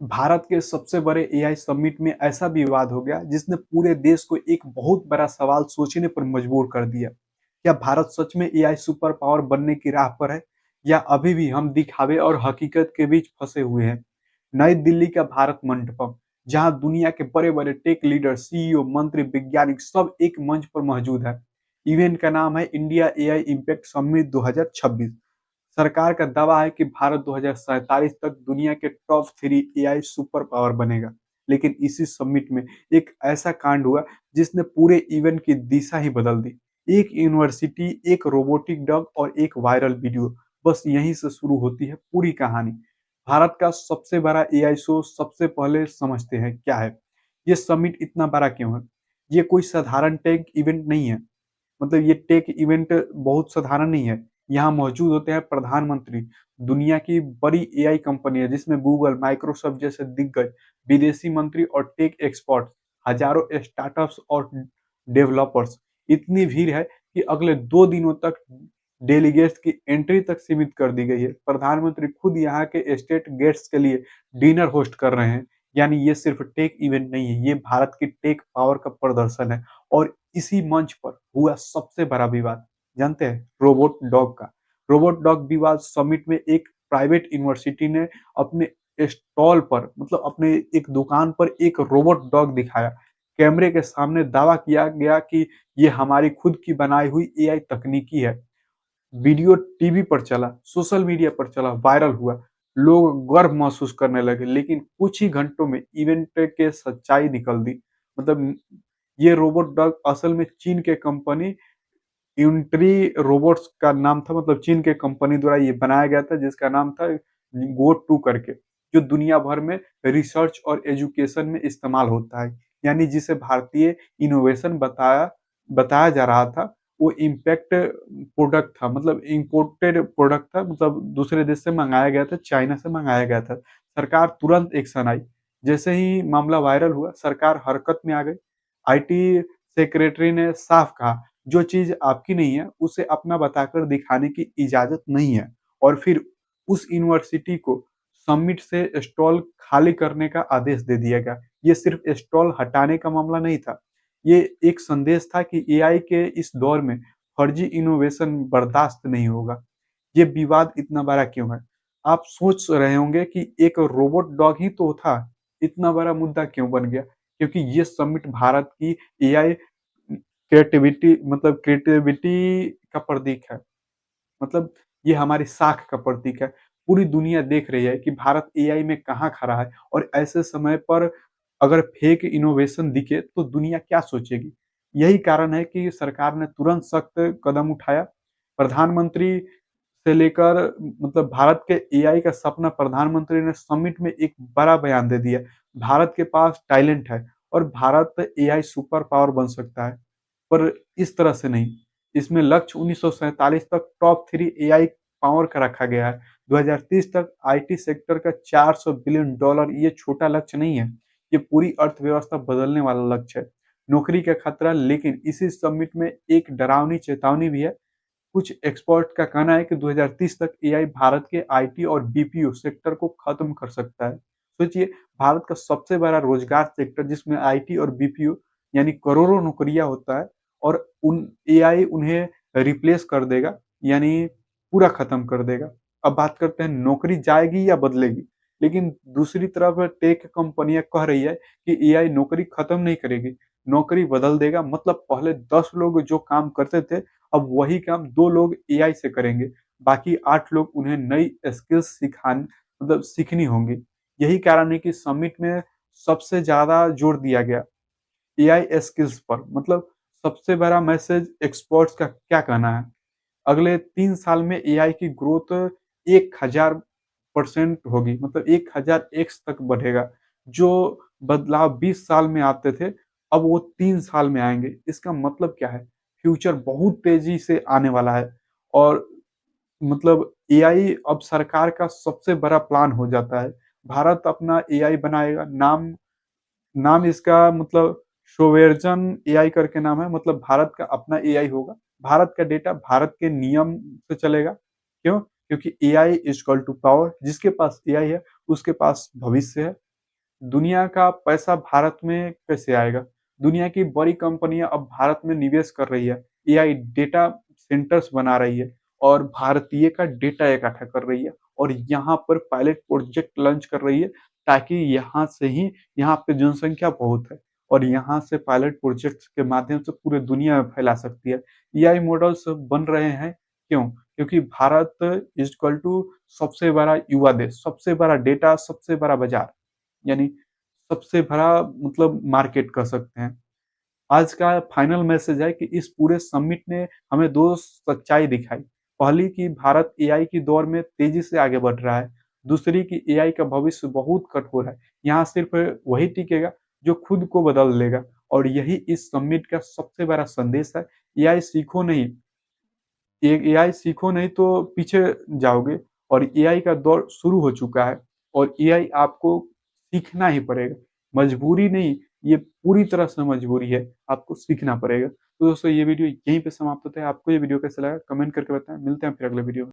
भारत के सबसे बड़े एआई समिट में ऐसा विवाद हो गया जिसने पूरे देश को एक बहुत बड़ा सवाल सोचने पर मजबूर कर दिया। क्या भारत सच में एआई सुपर पावर बनने की राह पर है या अभी भी हम दिखावे और हकीकत के बीच फंसे हुए हैं? नई दिल्ली का भारत मंडपम, जहां दुनिया के बड़े बड़े टेक लीडर, सीईओ, मंत्री, वैज्ञानिक सब एक मंच पर मौजूद है। इवेंट का नाम है इंडिया एआई इम्पैक्ट समिट 2026। सरकार का दावा है कि भारत 2047 तक दुनिया के टॉप 3 एआई सुपर पावर बनेगा। लेकिन इसी समिट में एक ऐसा कांड हुआ जिसने पूरे इवेंट की दिशा ही बदल दी। एक यूनिवर्सिटी, एक रोबोटिक डॉग और एक वायरल वीडियो, बस यहीं से शुरू होती है पूरी कहानी। भारत का सबसे बड़ा एआई शो, सबसे पहले समझते हैं क्या है। ये समिट इतना बड़ा क्यों है? ये कोई साधारण टेक इवेंट नहीं है। मतलब ये टेक इवेंट बहुत साधारण नहीं है। यहाँ मौजूद होते हैं प्रधानमंत्री, दुनिया की बड़ी एआई कंपनी है जिसमें गूगल, माइक्रोसॉफ्ट जैसे दिग्गज, विदेशी मंत्री और टेक एक्सपर्ट, हजारों स्टार्टअप्स और डेवलपर्स। इतनी भीड़ है कि अगले 2 दिनों तक डेलीगेट्स की एंट्री तक सीमित कर दी गई है। प्रधानमंत्री खुद यहाँ के स्टेट गेट्स के लिए डिनर होस्ट कर रहे हैं। यानी ये सिर्फ टेक इवेंट नहीं है, ये भारत की टेक पावर का प्रदर्शन है। और इसी मंच पर हुआ सबसे बड़ा विवाद, जानते हैं? रोबोट डॉग का। रोबोट डॉग विवाद समिट में एक प्राइवेट यूनिवर्सिटी ने अपने स्टॉल पर, मतलब अपने एक दुकान पर एक रोबोट डॉग दिखाया। कैमरे के सामने दावा किया गया कि ये हमारी खुद की बनाई हुई एआई तकनीकी है। वीडियो टीवी पर चला, सोशल मीडिया पर चला, वायरल हुआ। लोग गर्व महसूस करने लगे, लेकिन कुछ ही घंटों में इवेंट के सच्चाई निकल दी। मतलब ये रोबोट डॉग असल में चीन के कंपनी यूनिटरी रोबोट्स का नाम था। मतलब चीन के कंपनी द्वारा ये बनाया गया था, जिसका नाम था गो टू करके, जो दुनिया भर में रिसर्च और एजुकेशन में इस्तेमाल होता है। यानी जिसे भारतीय इनोवेशन बताया बताया जा रहा था, वो इम्पैक्ट प्रोडक्ट था। मतलब इम्पोर्टेड प्रोडक्ट था, मतलब दूसरे देश से मंगाया गया था, चाइना से मंगाया गया था। सरकार तुरंत एक्शन आई। जैसे ही मामला वायरल हुआ, सरकार हरकत में आ गई। आईटी सेक्रेटरी ने साफ कहा, जो चीज आपकी नहीं है उसे अपना बताकर दिखाने की इजाजत नहीं है। और फिर उस यूनिवर्सिटी को समिट से स्टॉल खाली करने का आदेश दे दिया गया। ये सिर्फ स्टॉल हटाने का मामला नहीं था, ये एक संदेश था कि एआई के इस दौर में फर्जी इनोवेशन बर्दाश्त नहीं होगा। ये विवाद इतना बड़ा क्यों है? आप सोच रहे होंगे कि एक रोबोट डॉग ही तो था, इतना बड़ा मुद्दा क्यों बन गया? क्योंकि ये समिट भारत की एआई क्रिएटिविटी का प्रतीक है। मतलब ये हमारी साख का प्रतीक है। पूरी दुनिया देख रही है कि भारत एआई में कहाँ खड़ा है, और ऐसे समय पर अगर फेक इनोवेशन दिखे तो दुनिया क्या सोचेगी? यही कारण है कि सरकार ने तुरंत सख्त कदम उठाया। प्रधानमंत्री से लेकर, मतलब भारत के एआई का सपना, प्रधानमंत्री ने समिट में एक बड़ा बयान दे दिया। भारत के पास टैलेंट है और भारत एआई सुपर पावर बन सकता है, पर इस तरह से नहीं। इसमें लक्ष्य 1947 तक टॉप 3 एआई पावर का रखा गया है। 2030 तक आईटी सेक्टर का $400 बिलियन, ये छोटा लक्ष्य नहीं है। ये पूरी अर्थव्यवस्था बदलने वाला लक्ष्य है। नौकरी का खतरा, लेकिन इसी समिट में एक डरावनी चेतावनी भी है। कुछ एक्सपर्ट का कहना है कि 2030 तक एआई भारत के आईटी और बीपीओ सेक्टर को खत्म कर सकता है। सोचिए, भारत का सबसे बड़ा रोजगार सेक्टर जिसमें आईटी और बीपीओ यानी करोड़ों नौकरियां होता है, और उन एआई उन्हें रिप्लेस कर देगा, यानी पूरा खत्म कर देगा। अब बात करते हैं, नौकरी जाएगी या बदलेगी? लेकिन दूसरी तरफ टेक कंपनियां कह रही है कि एआई नौकरी खत्म नहीं करेगी, नौकरी बदल देगा। मतलब पहले 10 लोग जो काम करते थे, अब वही काम 2 लोग एआई से करेंगे। बाकी 8 लोग उन्हें नई स्किल्स सीखनी होंगी। यही कारण है कि समिट में सबसे ज्यादा जोर दिया गया एआई स्किल्स पर। मतलब सबसे बड़ा मैसेज, एक्सपर्ट्स का क्या कहना है? अगले 3 साल में एआई की ग्रोथ 1000% होगी, मतलब 1000x तक बढ़ेगा। जो बदलाव 20 साल में आते थे, अब वो 3 साल में आएंगे। इसका मतलब क्या है? फ्यूचर बहुत तेजी से आने वाला है। और मतलब एआई अब सरकार का सबसे बड़ा प्लान हो जाता है। भारत अपना एआई बनाएगा। नाम नाम इसका मतलब सोवेर्जन एआई करके नाम है। मतलब भारत का अपना एआई होगा। भारत का डेटा भारत के नियम से चलेगा। क्यों? क्योंकि AI is equal to power. जिसके पास एआई है उसके पास भविष्य है। दुनिया का पैसा भारत में कैसे आएगा? दुनिया की बड़ी कंपनियाँ अब भारत में निवेश कर रही है, एआई डेटा सेंटर्स बना रही है और भारतीय का डेटा इकट्ठा कर रही है और यहाँ पर पायलट प्रोजेक्ट लॉन्च कर रही है ताकि यहाँ से ही यहाँ पे जनसंख्या बहुत है और यहाँ से पायलट प्रोजेक्ट्स के माध्यम से पूरे दुनिया में फैला सकती है। एआई मॉडल्स बन रहे हैं, क्यों? क्योंकि भारत इज़ इक्वल टू सबसे बड़ा युवा देश, सबसे बड़ा डेटा, सबसे बड़ा बाज़ार, यानी सबसे बड़ा मतलब मार्केट कह सकते हैं। आज का फाइनल मैसेज है कि इस पूरे समिट ने हमें 2 सच्चाई दिखाई। पहली कि भारत एआई की दौर में तेज़ी से आगे बढ़ रहा है। दूसरी कि एआई का भविष्य बहुत कठोर है। यहाँ सिर्फ़ वही टिकेगा जो खुद को बदल लेगा और यही इस समिट का सबसे बड़ा संदेश है। एआई सीखो नहीं, एआई सीखो नहीं तो पीछे जाओगे और एआई का दौर शुरू हो चुका है और एआई आपको सीखना ही पड़ेगा। मजबूरी नहीं, ये पूरी तरह से मजबूरी है, आपको सीखना पड़ेगा। तो दोस्तों ये वीडियो यहीं पे समाप्त होता है। आपको ये वीडियो कैसा लगा कमेंट करके बताएँ। मिलते हैं फिर अगले वीडियो में।